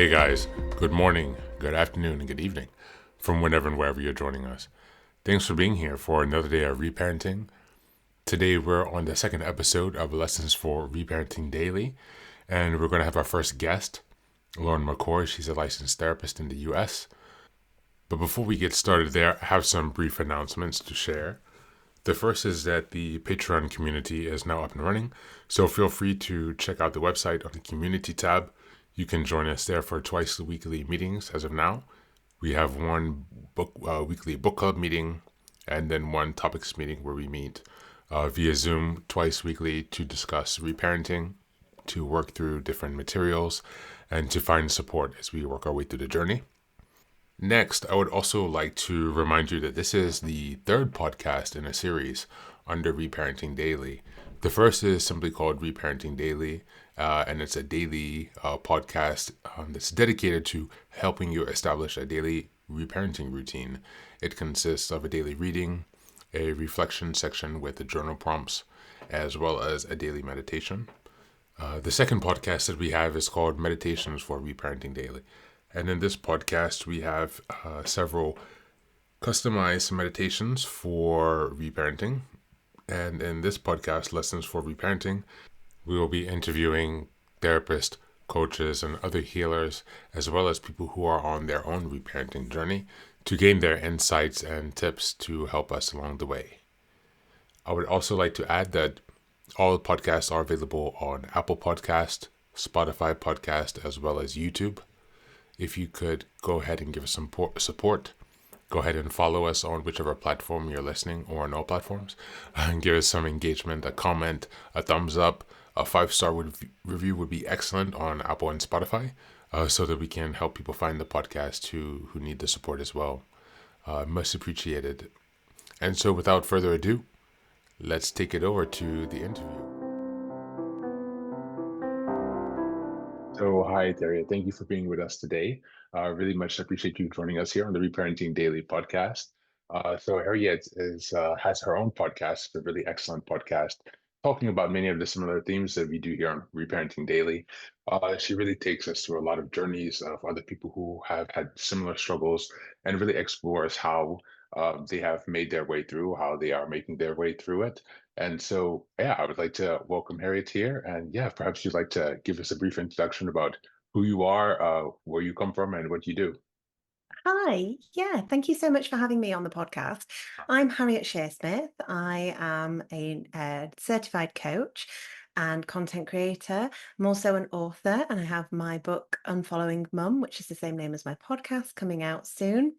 Hey guys, good morning, good afternoon, and good evening from whenever and wherever you're joining us. Thanks for being here for another day of reparenting. Today we're on the second episode of Lessons for Reparenting Daily, and we're going to have our first guest, Lauren McCoy. She's a licensed therapist in the US. But before we get started there, I have some brief announcements to share. The first is that the Patreon community is now up and running, so feel free to check out the website on the community tab. You can join us there for twice weekly meetings as of now. We have one weekly book club meeting and then one topics meeting where we meet via Zoom twice weekly to discuss reparenting, to work through different materials, and to find support as we work our way through the journey. Next, I would also like to remind you that this is the third podcast in a series under Reparenting Daily. The first is simply called Reparenting Daily, and it's a daily podcast that's dedicated to helping you establish a daily reparenting routine. It consists of a daily reading, a reflection section with the journal prompts, as well as a daily meditation. The second podcast that we have is called Meditations for Reparenting Daily. And in this podcast, we have several customized meditations for reparenting. And in this podcast, Lessons for Reparenting, we will be interviewing therapists, coaches, and other healers, as well as people who are on their own reparenting journey to gain their insights and tips to help us along the way. I would also like to add that all podcasts are available on Apple Podcast, Spotify Podcast, as well as YouTube. If you could go ahead and give us some support, go ahead and follow us on whichever platform you're listening or on all platforms, and give us some engagement, a comment, a thumbs up, a 5-star review would be excellent on Apple and Spotify, so that we can help people find the podcast who need the support as well. Much appreciated. And so without further ado, let's take it over to the interview. So, hi, Harriet. Thank you for being with us today. Really much appreciate you joining us here on the Reparenting Daily podcast. Harriet has her own podcast, a really excellent podcast, talking about many of the similar themes that we do here on Reparenting Daily. She really takes us through a lot of journeys of other people who have had similar struggles and really explores how they have made their way through, how they are making their way through it. And so, yeah, I would like to welcome Harriet here. And yeah, perhaps you'd like to give us a brief introduction about who you are, where you come from, and what you do. Hi, yeah, thank you so much for having me on the podcast. I'm Harriet Shearsmith. I am a certified coach and content creator. I'm also an author, and I have my book, Unfollowing Mum, which is the same name as my podcast, coming out soon.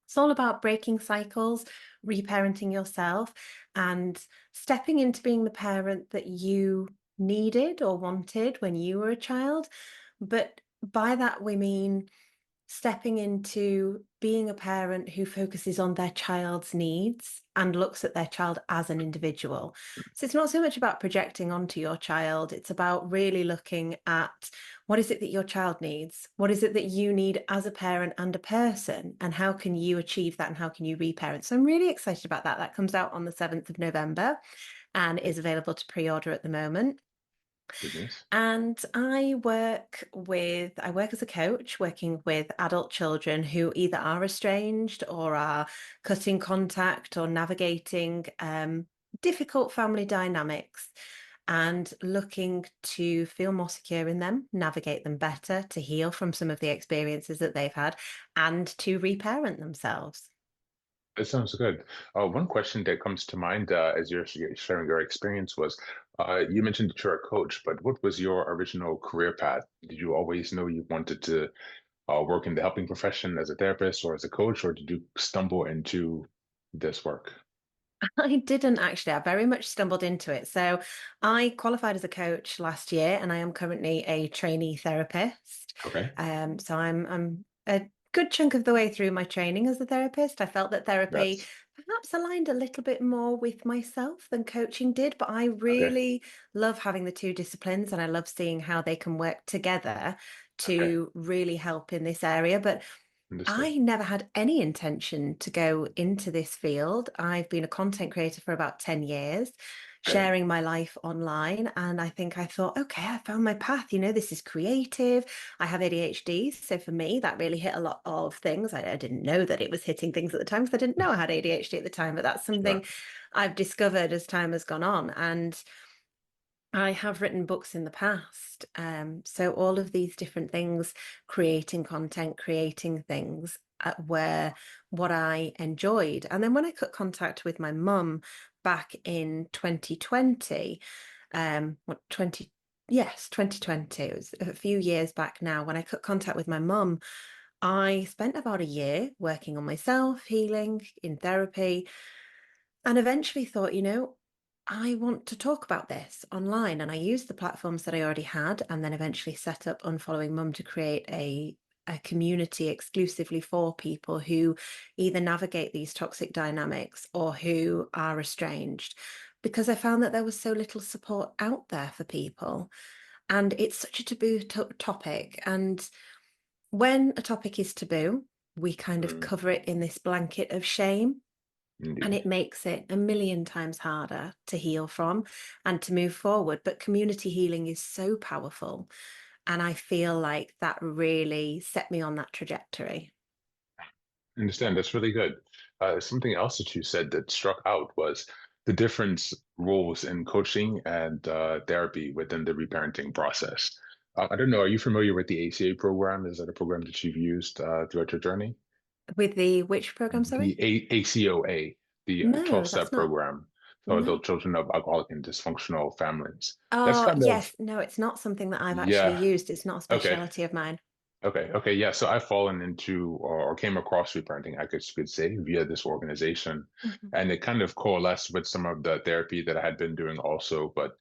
It's all about breaking cycles, reparenting yourself, and stepping into being the parent that you needed or wanted when you were a child. But by that, we mean stepping into being a parent who focuses on their child's needs and looks at their child as an individual. So it's not so much about projecting onto your child, it's about really looking at what is it that your child needs? What is it that you need as a parent and a person? And how can you achieve that and how can you reparent? So I'm really excited about that. That comes out on the 7th of November and is available to pre-order at the moment. Good news. And I work as a coach working with adult children who either are estranged or are cutting contact or navigating difficult family dynamics and looking to feel more secure in them, navigate them better, to heal from some of the experiences that they've had, and to reparent themselves. That sounds good. One question that comes to mind as you're sharing your experience was you mentioned that you're a coach, but what was your original career path? Did you always know you wanted to work in the helping profession as a therapist or as a coach, or did you stumble into this work? I didn't actually. I very much stumbled into it. So I qualified as a coach last year, and I am currently a trainee therapist. Okay. So I'm a good chunk of the way through my training as a therapist. I felt that therapy That's perhaps aligned a little bit more with myself than coaching did, but I okay. really love having the two disciplines, and I love seeing how they can work together Okay. to really help in this area. But Understood. I never had any intention to go into this field. I've been a content creator for about 10 years, Right. sharing my life online. And I think I thought, okay, I found my path. This is creative. I have ADHD. So for me, that really hit a lot of things. I didn't know that it was hitting things at the time because I didn't know I had ADHD at the time, but that's Sure. something I've discovered as time has gone on. And I have written books in the past. So all of these different things, creating content, creating things were what I enjoyed. And then when I cut contact with my mum back in 2020, what 20, yes, 2020, it was a few years back now, when I cut contact with my mum, I spent about a year working on myself, healing in therapy, and eventually thought, I want to talk about this online. And I used the platforms that I already had, and then eventually set up Unfollowing Mum to create a community exclusively for people who either navigate these toxic dynamics or who are estranged, because I found that there was so little support out there for people. And it's such a taboo topic. And when a topic is taboo, we kind of Mm, cover it in this blanket of shame. And indeed. it makes it a million times harder to heal from and to move forward. But community healing is so powerful. And I feel like that really set me on that trajectory. I understand. That's really good. Something else that you said that struck out was the different roles in coaching and therapy within the reparenting process. I don't know. Are you familiar with the ACA program? Is that a program that you've used throughout your journey? With the which program, The sorry? ACOA, the No, that's 12-step not. program for No. adult children of alcoholic and dysfunctional families. That's Oh, kind of, yes. No, it's not something that I've actually yeah. used. It's not a Okay. specialty of mine. Okay. Yeah. So I've fallen into or came across reparenting, I guess you could say, via this organization. Mhm. And it kind of coalesced with some of the therapy that I had been doing also. But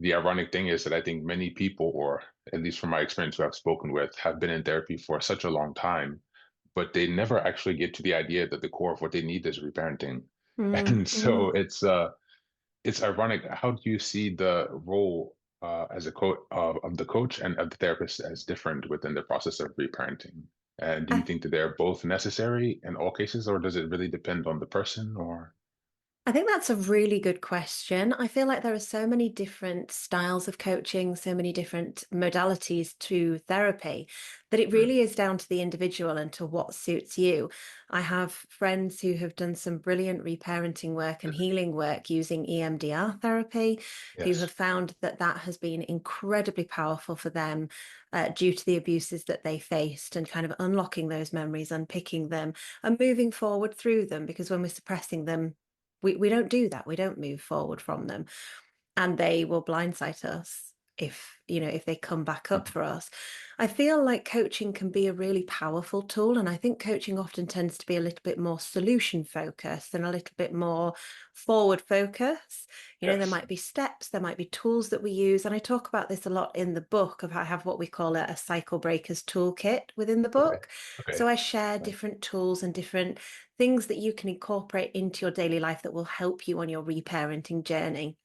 the ironic thing is that I think many people, or at least from my experience who I've spoken with, have been in therapy for such a long time, but they never actually get to the idea that the core of what they need is reparenting. Mm, And so mm. it's ironic. How do you see the role as a coach of the coach and of the therapist as different within the process of reparenting? And do you I think that they're both necessary in all cases, or does it really depend on the person? Or I think that's a really good question. I feel like there are so many different styles of coaching, so many different modalities to therapy, that it Mm, really is down to the individual and to what suits you. I have friends who have done some brilliant reparenting work and healing work using EMDR therapy, who have yes, found that that has been incredibly powerful for them due to the abuses that they faced, and kind of unlocking those memories, unpicking them, and moving forward through them. Because when we're suppressing them, we don't do that. We don't move forward from them, and they will blindside us if they come back up mhm, for us. I feel like coaching can be a really powerful tool, and I think coaching often tends to be a little bit more solution focused and a little bit more forward focus. There yes, might be steps, there might be tools that we use, and I talk about this a lot in the book. Of I have what we call a cycle breakers toolkit within the okay, book. okay, So I share right, different tools and different things that you can incorporate into your daily life that will help you on your reparenting journey,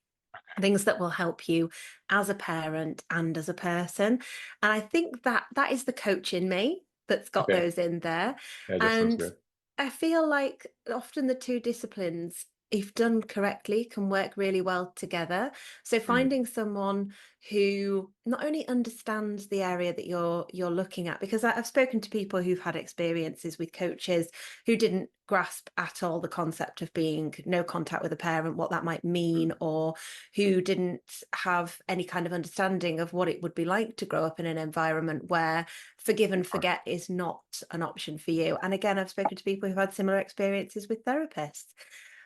things that will help you as a parent and as a person. And I think that that is the coach in me that's got okay. those in there. Yeah, that sounds And good. I feel like often the two disciplines, if done correctly, can work really well together. So Mm, finding someone who not only understands the area that you're looking at, because I've spoken to people who've had experiences with coaches who didn't grasp at all the concept of being no contact with a parent, what that might mm, mean, or who didn't have any kind of understanding of what it would be like to grow up in an environment where forgive and sure. forget is not an option for you. And again, I've spoken to people who've had similar experiences with therapists.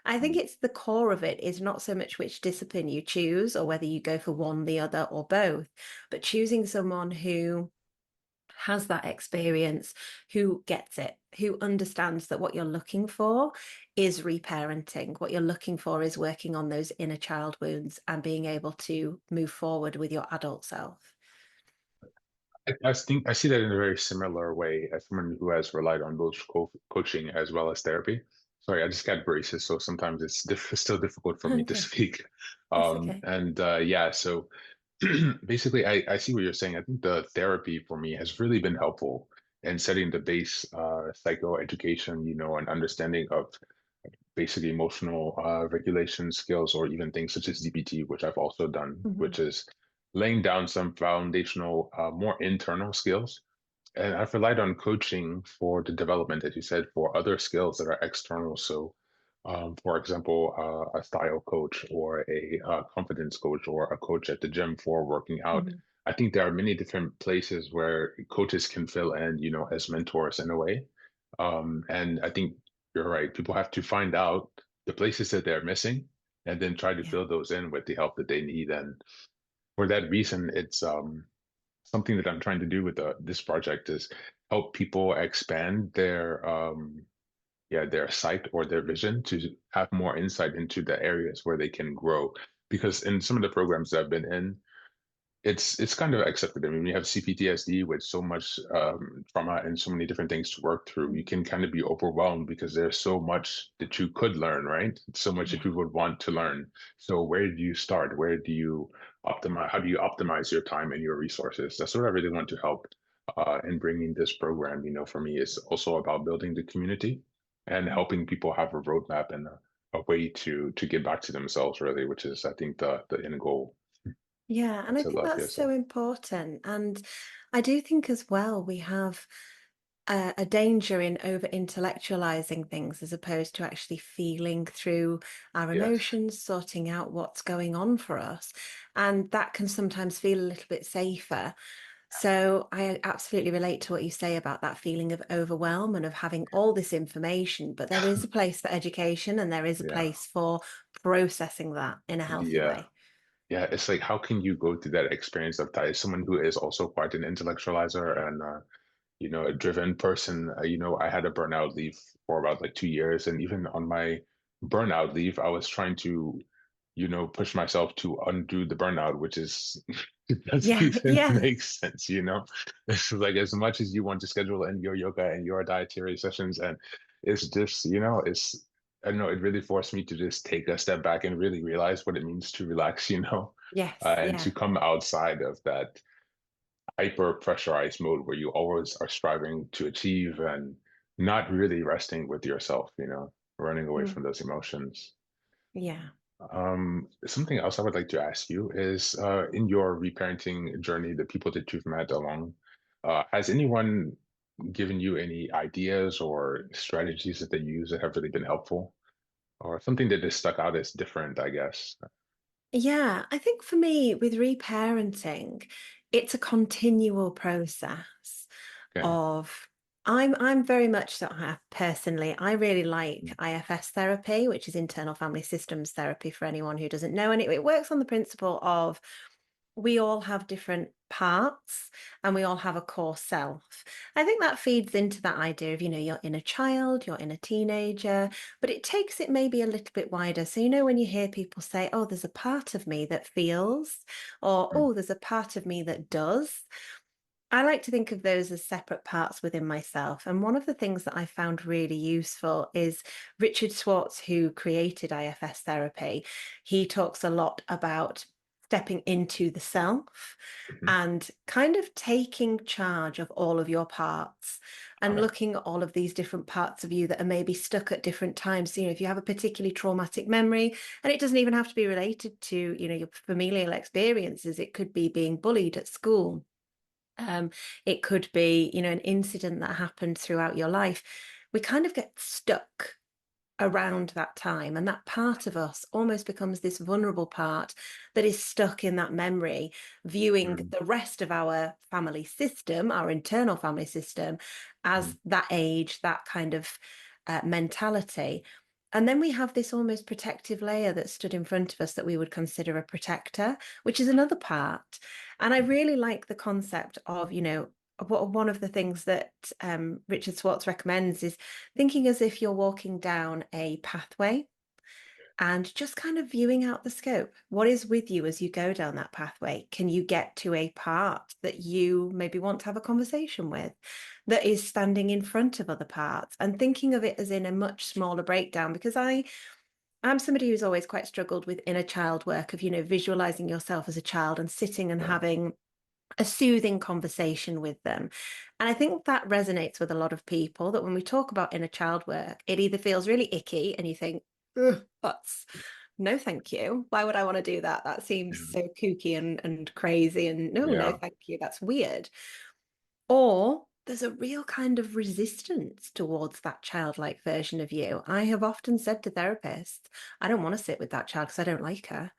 I think Mm, it's the core of it is not so much which discipline you choose or whether you go for one, the other, or both, but choosing someone who has that experience, who gets it, who understands that what you're looking for is reparenting. What you're looking for is working on those inner child wounds and being able to move forward with your adult self. I think I see that in a very similar way as someone who has relied on both coaching as well as therapy. Sorry, I just got braces, so sometimes it's still difficult for me to Okay, speak. that's okay. And yeah, so basically, I see what you're saying. I think the therapy for me has really been helpful in setting the base psychoeducation, and understanding of basic emotional regulation skills, or even things such as DBT, which I've also done, Mhm. which is laying down some foundational, more internal skills. And I've relied on coaching for the development, as you said, for other skills that are external. So, for example, a style coach or a confidence coach or a coach at the gym for working out. Mhm. I think there are many different places where coaches can fill in, as mentors in a way. And I think you're right. People have to find out the places that they're missing and then try to Yeah. fill those in with the help that they need. And for that reason, it's something that I'm trying to do with this project is help people expand their sight or their vision to have more insight into the areas where they can grow. Because in some of the programs that I've been in, it's kind of accepted. I mean, we have CPTSD with so much trauma and so many different things to work through. You Mm. can kind of be overwhelmed because there's so much that you could learn, right? So much that Yeah. you would want to learn. So where do you start? Where do you optimize? How do you optimize your time and your resources? That's what I really want to help in bringing this program. For me, it's also about building the community and Mm. helping people have a roadmap and a way to get back to themselves, really, which is, I think, the end goal Yeah, and I to think love that's so yourself. important. And I do think as well we have a danger in over intellectualizing things as opposed to actually feeling through our Yes. emotions, sorting out what's going on for us. And that can sometimes feel a little bit safer. So I absolutely relate to what you say about that feeling of overwhelm and of having all this information. But there is a place for education and there is a Yeah. place for processing that in a healthy Yeah. way. Yeah. It's like, how can you go through that experience of that? As someone who is also quite an intellectualizer and, a driven person, I had a burnout leave for about like 2 years. And even on my burnout leave, I was trying to, push myself to undo the burnout, which is, it doesn't Yeah, even yeah, make sense. It's like as much as you want to schedule in your yoga and your dietary sessions, and it's just, I don't know, it really forced me to just take a step back and really realize what it means to relax, yes, and to yeah. come outside of that hyper pressurized mode where you always are striving to achieve and not really resting with yourself, running away Mm, from those emotions. yeah. Something else I would like to ask you is in your reparenting journey, the people that you've met along, has anyone given you any ideas or strategies that they use that have really been helpful? Or something that has stuck out as different, I guess. Yeah, I think for me with reparenting, it's a continual process Okay. of I'm very much so personally, I really like IFS therapy, which is internal family systems therapy for anyone who doesn't know. And it works on the principle of we all have different parts and we all have a core self. I think that feeds into that idea of, your inner child, your inner teenager, but it takes it maybe a little bit wider. So, when you hear people say, oh, there's a part of me that feels, or Mm, oh, there's a part of me that does. I like to think of those as separate parts within myself. And one of the things that I found really useful is Richard Swartz, who created IFS therapy. He talks a lot about stepping into the self mhm. and kind of taking charge of all of your parts and Okay. looking at all of these different parts of you that are maybe stuck at different times. If you have a particularly traumatic memory, and it doesn't even have to be related to, your familial experiences, it could be being bullied at school. It could be, an incident that happened throughout your life. We kind of get stuck around that time, and that part of us almost becomes this vulnerable part that is stuck in that memory, viewing Mm, the rest of our family system, our internal family system, as mm, that age, that kind of mentality. And then we have this almost protective layer that stood in front of us that we would consider a protector, which is another part. And I really like the concept of, what one of the things that Richard Swartz recommends is thinking as if you're walking down a pathway and just kind of viewing out the scope. What is with you as you go down that pathway? Can you get to a part that you maybe want to have a conversation with that is standing in front of other parts? And thinking of it as in a much smaller breakdown, because I'm somebody who's always quite struggled with inner child work of, visualizing yourself as a child and sitting and yeah. having a soothing conversation with them. And I think that resonates with a lot of people, that when we talk about inner child work, it either feels really icky and you think, "Ugh, that's no, thank you. Why would I want to do that? That seems Yeah. so kooky and crazy. And no, no, Yeah. thank you. That's weird." Or there's a real kind of resistance towards that childlike version of you. I have often said to therapists, I don't want to sit with that child because I don't like her.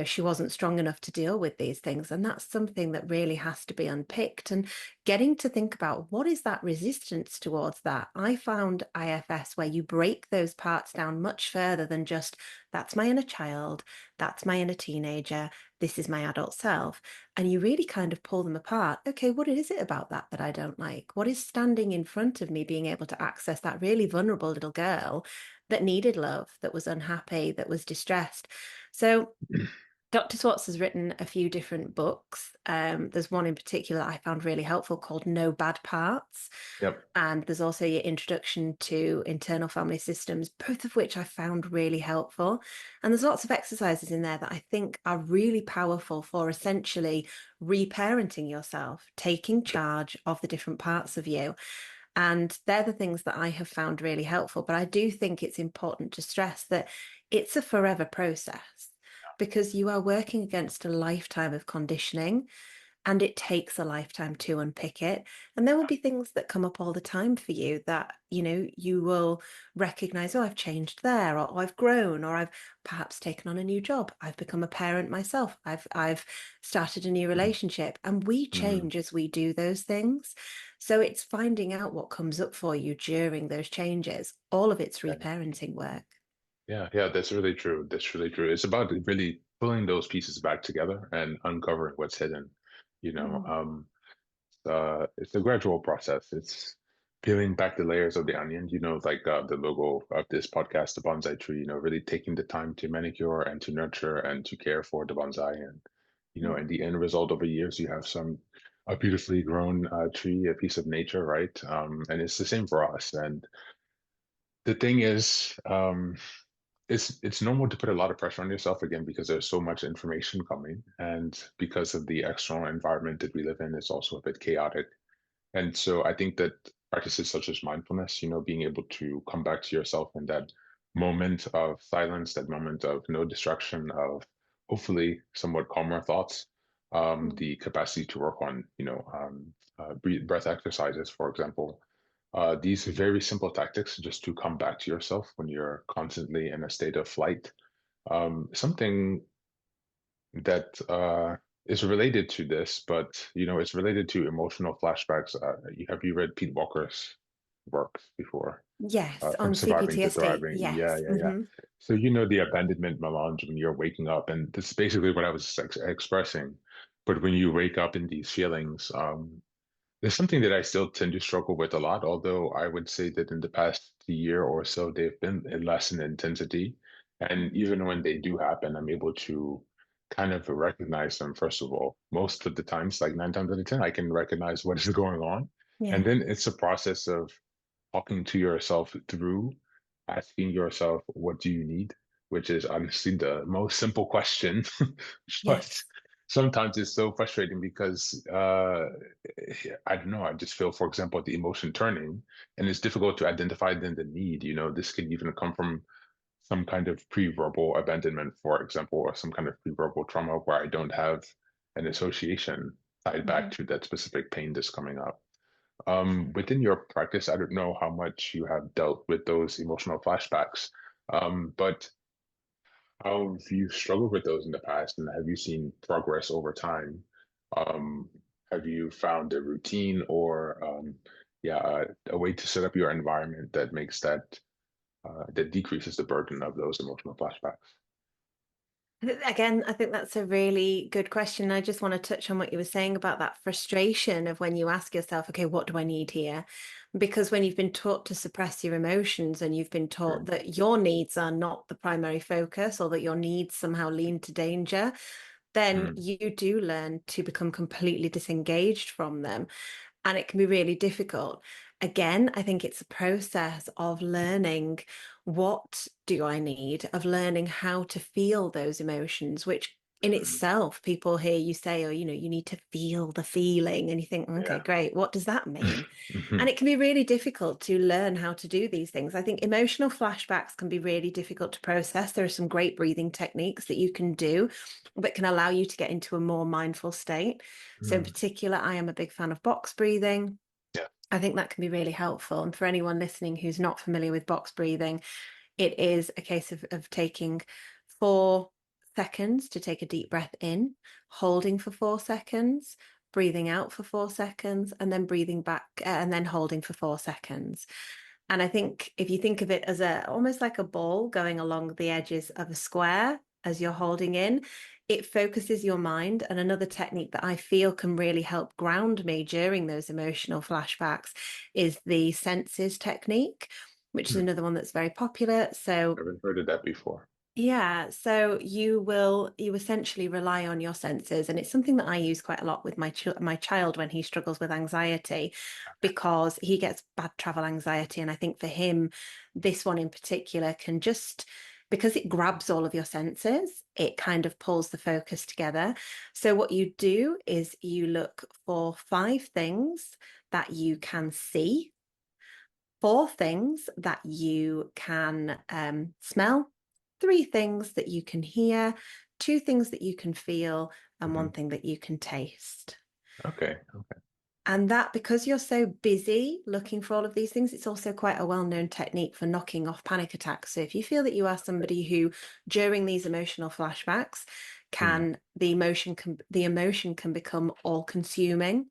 She wasn't strong enough to deal with these things. And that's something that really has to be unpicked. And getting to think about, what is that resistance towards that? I found IFS where you break those parts down much further than just, that's my inner child, that's my inner teenager, this is my adult self. And you really kind of pull them apart. Okay, what is it about that I don't like? What is standing in front of me being able to access that really vulnerable little girl that needed love, that was unhappy, that was distressed? So Dr. Swartz has written a few different books. There's one in particular that I found really helpful called No Bad Parts. Yep. And there's also your Introduction to Internal Family Systems, both of which I found really helpful. And there's lots of exercises in there that I think are really powerful for essentially reparenting yourself, taking charge of the different parts of you. And they're the things that I have found really helpful. But I do think it's important to stress that it's a forever process, because you are working against a lifetime of conditioning, and it takes a lifetime to unpick it. And there will be things that come up all the time for you that, you will recognize, oh, I've changed there, or, I've grown, or I've perhaps taken on a new job. I've become a parent myself. I've started a new relationship, and we Mm-hmm. change as we do those things. So it's finding out what comes up for you during those changes. All of it's reparenting work. Yeah, yeah, that's really true. That's really true. It's about really pulling those pieces back together and uncovering what's hidden. You know, Mm, it's a gradual process. It's peeling back the layers of the onion, like the logo of this podcast, the bonsai tree, really taking the time to manicure and to nurture and to care for the bonsai. And, mm. in the end result over years, you have a beautifully grown tree, a piece of nature, right? And it's the same for us. And the thing is, it's normal to put a lot of pressure on yourself again because there's so much information coming, and because of the external environment that we live in, it's also a bit chaotic. And so I think that practices such as mindfulness, being able to come back to yourself in that moment of silence, that moment of no distraction, of hopefully somewhat calmer thoughts, Mm. the capacity to work on, breath exercises, for example. These very simple tactics just to come back to yourself when you're constantly in a state of flight. Something that is related to this, but it's related to emotional flashbacks. Have you read Pete Walker's works before? Yes, From on surviving to CPTSD. thriving. Yeah, Yes. yeah, yeah. Hmm. So the abandonment melange when you're waking up, and this is basically what I was expressing. But when you wake up in these feelings, there's something that I still tend to struggle with a lot, although I would say that in the past year or so, they've been less in intensity. And Hmm. even when they do happen, I'm able to kind of recognize them, first of all. Most of the times, like 9 times out of 10, I can recognize what is going on. And Yeah. then it's a process of talking to yourself through, asking yourself, what do you need? Which is honestly the most simple question. But Yes. sometimes it's so frustrating because I don't know, I just feel, for example, the emotion turning, and it's difficult to identify then the need. This can even come from some kind of pre-verbal abandonment, for example, or some kind of pre-verbal trauma where I don't have an association tied back Hmm. to that specific pain that's coming up. Within your practice, I don't know how much you have dealt with those emotional flashbacks, but how have you struggled with those in the past, and have you seen progress over time? Um, have you found a routine or, yeah, a way to set up your environment that makes that decreases the burden of those emotional flashbacks? Again, I think that's a really good question. I just want to touch on what you were saying about that frustration of when you ask yourself, okay, what do I need here? Because when you've been taught to suppress your emotions, and you've been taught Mm, that your needs are not the primary focus, or that your needs somehow lean to danger, then mm, you do learn to become completely disengaged from them. And it can be really difficult. Again, I think it's a process of learning, what do I need, of learning how to feel those emotions, which in Mhm. itself, people hear you say, oh, you need to feel the feeling, and you think, okay, Yeah. great, what does that mean? And Mhm. it can be really difficult to learn how to do these things. I think emotional flashbacks can be really difficult to process. There are some great breathing techniques that you can do that can allow you to get into a more mindful state. So, in Mm. particular, I am a big fan of box breathing. Yeah. I think that can be really helpful. And for anyone listening who's not familiar with box breathing, it is a case of taking 4 seconds to take a deep breath in, holding for 4 seconds, breathing out for 4 seconds, and then breathing back and then holding for 4 seconds. And I think if you think of it as a almost like a ball going along the edges of a square as you're holding in, it focuses your mind. And another technique that I feel can really help ground me during those emotional flashbacks is the senses technique, which is Hmm. another one that's very popular. So Never heard of that before. yeah, so you essentially rely on your senses, and it's something that I use quite a lot with my child when he struggles with anxiety, because he gets bad travel anxiety, and I think for him, this one in particular can just, because it grabs all of your senses, it kind of pulls the focus together. So what you do is you look for 5 things that you can see, 4 things that you can smell, 3 things that you can hear, 2 things that you can feel, and Hmm. 1 thing that you can taste. Okay. Okay. And that, because you're so busy looking for all of these things, it's also quite a well-known technique for knocking off panic attacks. So if you feel that you are somebody who, during these emotional flashbacks, Mm. the emotion can become all-consuming,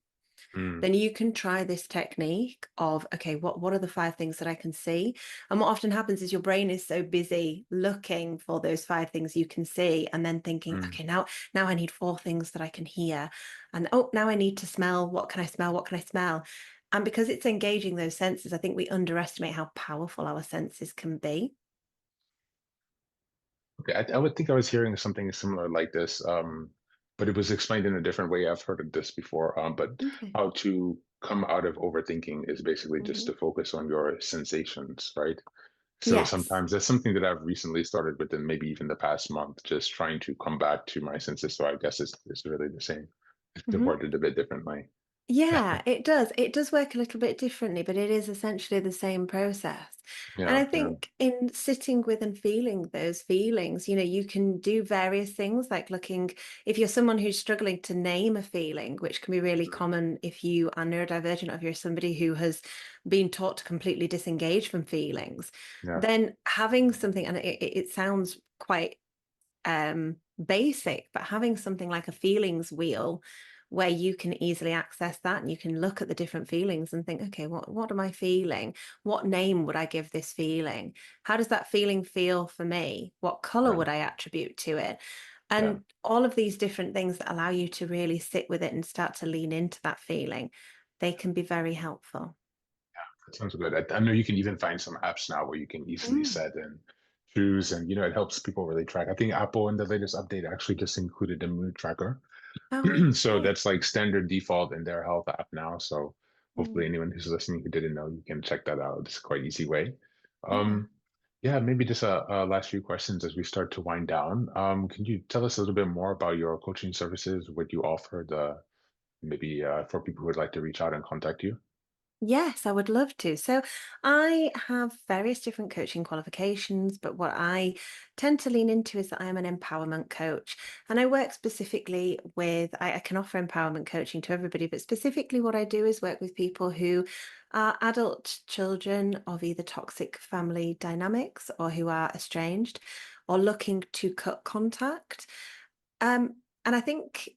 Mm. then you can try this technique of, okay, what are the 5 things that I can see? And what often happens is your brain is so busy looking for those 5 things you can see, and then thinking, Mm. okay, now I need 4 things that I can hear. And oh, now I need to smell. What can I smell? What can I smell? And because it's engaging those senses, I think we underestimate how powerful our senses can be. Okay. I would think I was hearing something similar like this, but it was explained in a different way. I've heard of this before. But Okay. how to come out of overthinking is basically just Mhm. to focus on your sensations, right? So Yes. sometimes that's something that I've recently started with, and maybe even the past month, just trying to come back to my senses. So I guess it's really the same. It's Mhm. worded a bit differently. Yeah, it does. It does work a little bit differently, but it is essentially the same process. And Yeah, I yeah, think in sitting with and feeling those feelings, you can do various things like looking, if you're someone who's struggling to name a feeling, which can be really common if you are neurodivergent, or if you're somebody who has been taught to completely disengage from feelings, yeah, then having something, and it sounds quite basic, but having something like a feelings wheel where you can easily access that, and you can look at the different feelings and think, okay, what am I feeling? What name would I give this feeling? How does that feeling feel for me? What color right, would I attribute to it? yeah. And all of these different things that allow you to really sit with it and start to lean into that feeling, they can be very helpful. That sounds good. I know you can even find some apps now where you can easily Mm. set and choose, and it helps people really track. I think Apple in the latest update actually just included a mood tracker. Oh, So okay. that's like standard default in their health app now. So hopefully Mm. anyone who's listening who didn't know, you can check that out. It's quite easy way. Yeah. Um, yeah, maybe just a last few questions as we start to wind down. Can you tell us a little bit more about your coaching services, what you offer, the maybe for people who would like to reach out and contact you? Yes, I would love to. So I have various different coaching qualifications, but what I tend to lean into is that I am an empowerment coach. And I work specifically with, I can offer empowerment coaching to everybody, but specifically what I do is work with people who are adult children of either toxic family dynamics, or who are estranged, or looking to cut contact. And I think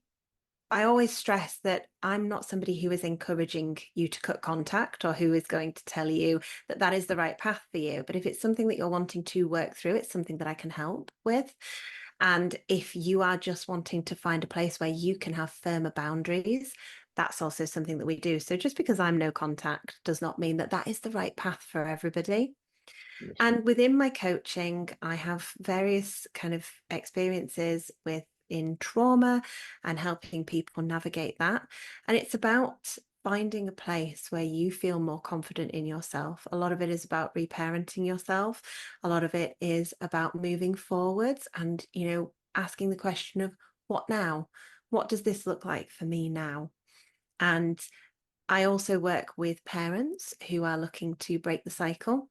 I always stress that I'm not somebody who is encouraging you to cut contact, or who is going to tell you that that is the right path for you. But if it's something that you're wanting to work through, it's something that I can help with. And if you are just wanting to find a place where you can have firmer boundaries, that's also something that we do. So just because I'm no contact does not mean that that is the right path for everybody. Understood. And within my coaching, I have various kind of experiences with in trauma and helping people navigate that. And it's about finding a place where you feel more confident in yourself. A lot of it is about reparenting yourself. A lot of it is about moving forwards and, asking the question of what now? What does this look like for me now? And I also work with parents who are looking to break the cycle,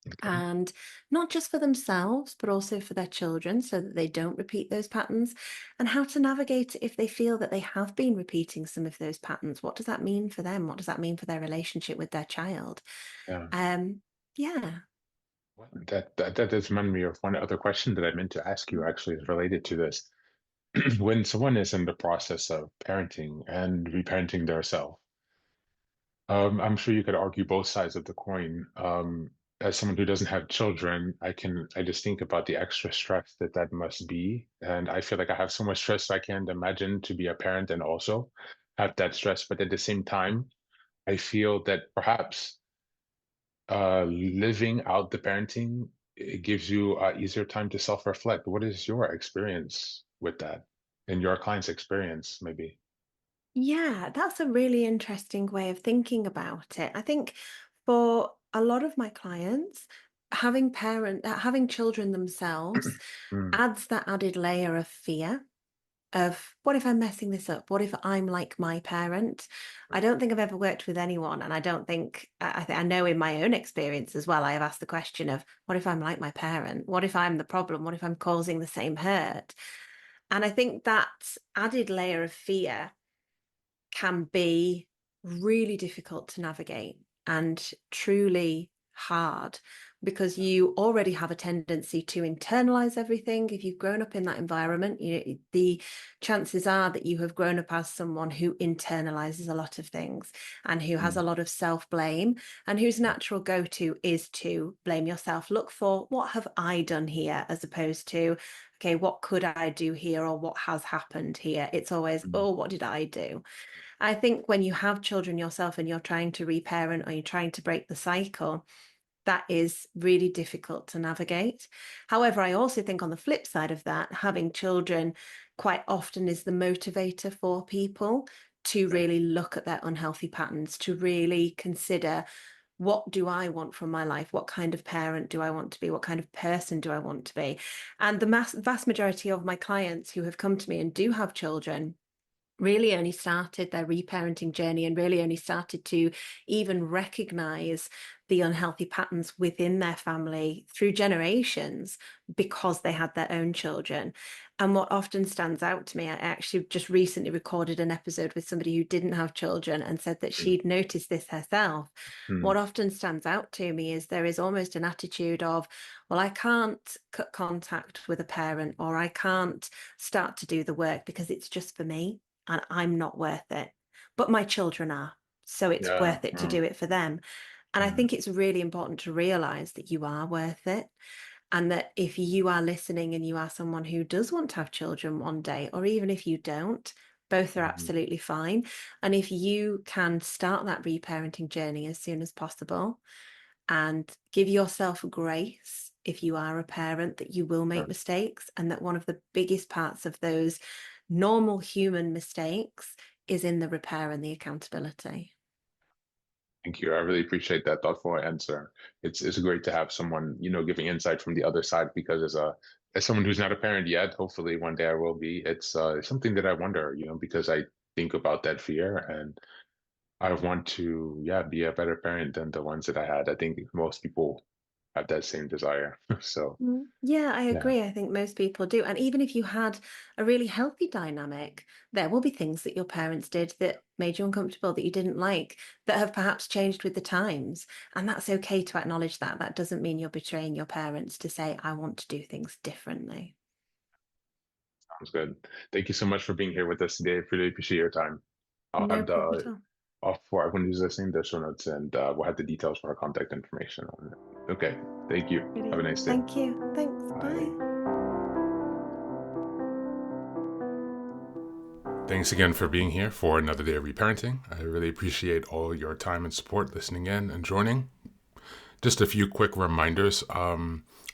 Okay. and not just for themselves, but also for their children so that they don't repeat those patterns, and how to navigate if they feel that they have been repeating some of those patterns. What does that mean for them? What does that mean for their relationship with their child? Yeah. Um, yeah. Well, that does remind me of one other question that I meant to ask you Mm. actually is related to this. When someone is in the process of parenting and reparenting themselves, I'm sure you could argue both sides of the coin. As someone who doesn't have children, I just think about the extra stress that that must be, and I feel like I have so much stress I can't imagine to be a parent and also have that stress. But at the same time, I feel that perhaps living out the parenting, it gives you easier time to self-reflect. What is your experience with that and your client's experience, maybe? Yeah, that's a really interesting way of thinking about it. I think for a lot of my clients, having children themselves Mm, adds that added layer of fear of, what if I'm messing this up? What if I'm like my parent? I don't think I've ever worked with anyone, and I don't think I know in my own experience as well, I have asked the question of, what if I'm like my parent? What if I'm the problem? What if I'm causing the same hurt? And I think that added layer of fear can be really difficult to navigate and truly hard, because you already have a tendency to internalize everything. If you've grown up in that environment, the chances are that you have grown up as someone who internalizes a lot of things and who has mm, a lot of self-blame, and whose natural go-to is to blame yourself. Look for, what have I done here, as opposed to, okay, what could I do here, or what has happened here? It's always, mm, oh, what did I do? I think when you have children yourself and you're trying to reparent, or you're trying to break the cycle, that is really difficult to navigate. However, I also think on the flip side of that, having children quite often is the motivator for people to okay. really look at their unhealthy patterns, to really consider, what do I want from my life? What kind of parent do I want to be? What kind of person do I want to be? And the vast majority of my clients who have come to me and do have children really only started their reparenting journey, and really only started to even recognize the unhealthy patterns within their family through generations, because they had their own children. And what often stands out to me, I actually just recently recorded an episode with somebody who didn't have children and said that Mm, she'd noticed this herself. mm, What often stands out to me is there is almost an attitude of, well, I can't cut contact with a parent, or I can't start to do the work because it's just for me and I'm not worth it. But my children are. So it's yeah. worth it to Mm, do it for them. And I mm, think it's really important to realize that you are worth it. And that if you are listening and you are someone who does want to have children one day, or even if you don't, both are mhm, absolutely fine. And if you can start that reparenting journey as soon as possible, and give yourself grace if you are a parent, that you will make sure. mistakes, and that one of the biggest parts of those normal human mistakes is in the repair and the accountability. Thank you. I really appreciate that thoughtful answer. It's great to have someone, giving insight from the other side because as someone who's not a parent yet, hopefully one day I will be. It's something that I wonder, because I think about that fear and I want to, yeah, be a better parent than the ones that I had. I think most people have that same desire. So, Yeah, I yeah. agree. I think most people do. And even if you had a really healthy dynamic, there will be things that your parents did that made you uncomfortable, that you didn't like, that have perhaps changed with the times. And that's okay to acknowledge that. That doesn't mean you're betraying your parents to say, I want to do things differently. Sounds good. Thank you so much for being here with us today. I really appreciate your time. I'll No have problem the at all. for everyone who's listening, the show notes, and we'll have the details for our contact information on it. Okay. Thank you. Have a Brilliant. nice day. Thank you. Thanks. Bye. Bye. Thanks again for being here for another day of reparenting. I really appreciate all your time and support listening in and joining. Just a few quick reminders.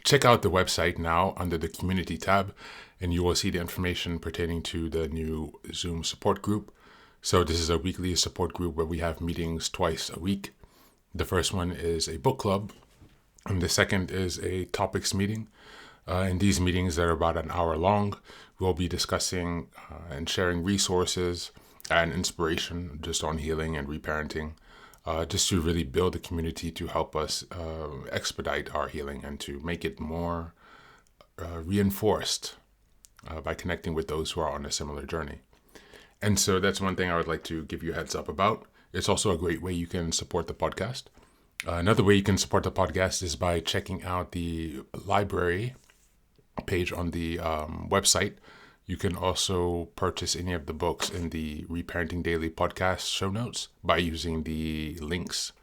Check out the website now under the community tab, and you will see the information pertaining to the new Zoom support group. So, this is a weekly support group where we have meetings twice a week. The first one is a book club, and the second is a topics meeting. In these meetings that are about an hour long, we'll be discussing and sharing resources and inspiration just on healing and reparenting, just to really build a community to help us expedite our healing and to make it more reinforced by connecting with those who are on a similar journey. And so that's one thing I would like to give you a heads up about. It's also a great way you can support the podcast. Another way you can support the podcast is by checking out the library page on the website. You can also purchase any of the books in the Reparenting Daily podcast show notes by using the links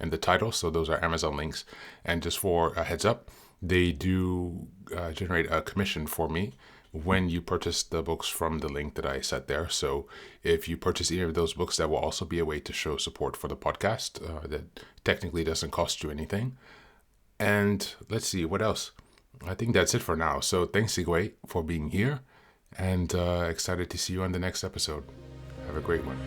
in the title. So those are Amazon links. And just for a heads up, they do generate a commission for me when you purchase the books from the link that I set there. So if you purchase any of those books, that will also be a way to show support for the podcast that technically doesn't cost you anything. And let's see, what else? I think that's it for now. So thanks, Sigway, for being here, and excited to see you on the next episode. Have a great one.